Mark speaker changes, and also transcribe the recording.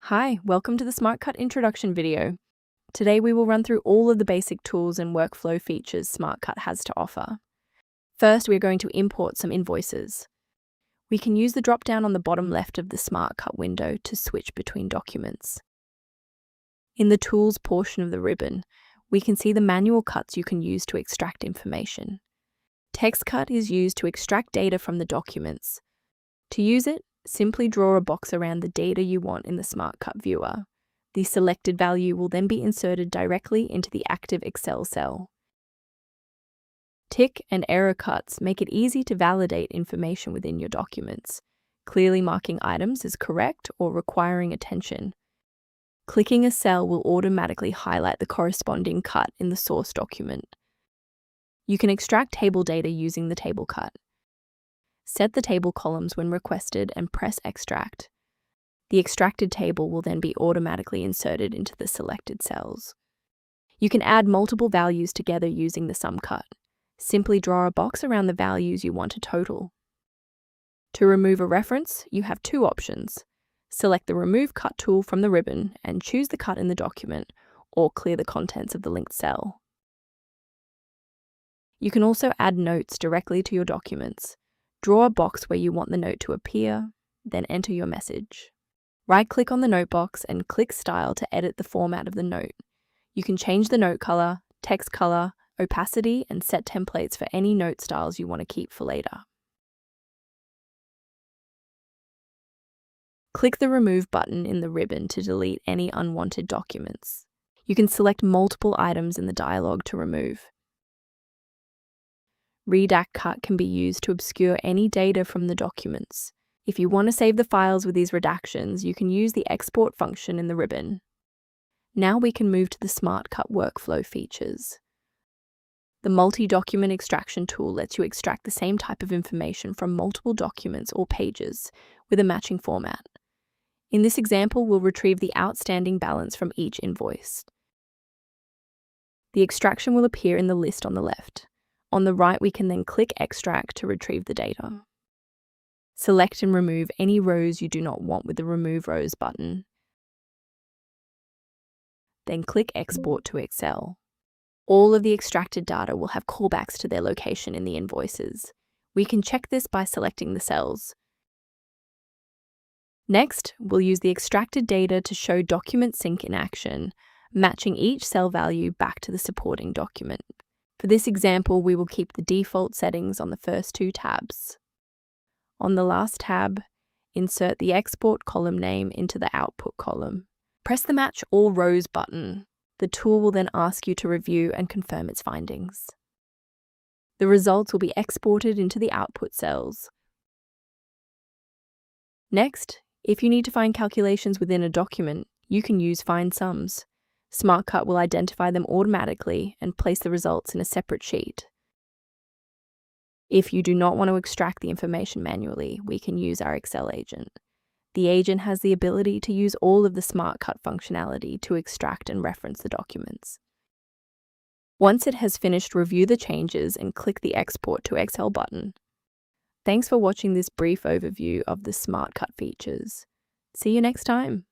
Speaker 1: Hi, welcome to the SmartCut introduction video. Today we will run through all of the basic tools and workflow features SmartCut has to offer. First, we're going to import some invoices. We can use the drop-down on the bottom left of the SmartCut window to switch between documents. In the Tools portion of the ribbon, we can see the manual cuts you can use to extract information. Text cut is used to extract data from the documents. To use it, simply draw a box around the data you want in the SmartCut viewer. The selected value will then be inserted directly into the active Excel cell. Tick and error cuts make it easy to validate information within your documents, clearly marking items as correct or requiring attention. Clicking a cell will automatically highlight the corresponding cut in the source document. You can extract table data using the table cut. Set the table columns when requested and press Extract. The extracted table will then be automatically inserted into the selected cells. You can add multiple values together using the sum cut. Simply draw a box around the values you want to total. To remove a reference, you have two options. Select the Remove Cut tool from the ribbon and choose the cut in the document, or clear the contents of the linked cell. You can also add notes directly to your documents. Draw a box where you want the note to appear, then enter your message. Right-click on the note box and click Style to edit the format of the note. You can change the note color, text color, opacity, and set templates for any note styles you want to keep for later. Click the Remove button in the ribbon to delete any unwanted documents. You can select multiple items in the dialog to remove. Redact cut can be used to obscure any data from the documents. If you want to save the files with these redactions, you can use the export function in the ribbon. Now we can move to the SmartCut workflow features. The multi-document extraction tool lets you extract the same type of information from multiple documents or pages with a matching format. In this example, we'll retrieve the outstanding balance from each invoice. The extraction will appear in the list on the left. On the right, we can then click Extract to retrieve the data. Select and remove any rows you do not want with the Remove Rows button. Then click Export to Excel. All of the extracted data will have callbacks to their location in the invoices. We can check this by selecting the cells. Next, we'll use the extracted data to show document sync in action, matching each cell value back to the supporting document. For this example, we will keep the default settings on the first two tabs. On the last tab, insert the export column name into the output column. Press the Match All Rows button. The tool will then ask you to review and confirm its findings. The results will be exported into the output cells. Next, if you need to find calculations within a document, you can use Find Sums. SmartCut will identify them automatically and place the results in a separate sheet. If you do not want to extract the information manually, we can use our Excel agent. The agent has the ability to use all of the SmartCut functionality to extract and reference the documents. Once it has finished, review the changes and click the Export to Excel button. Thanks for watching this brief overview of the SmartCut features. See you next time.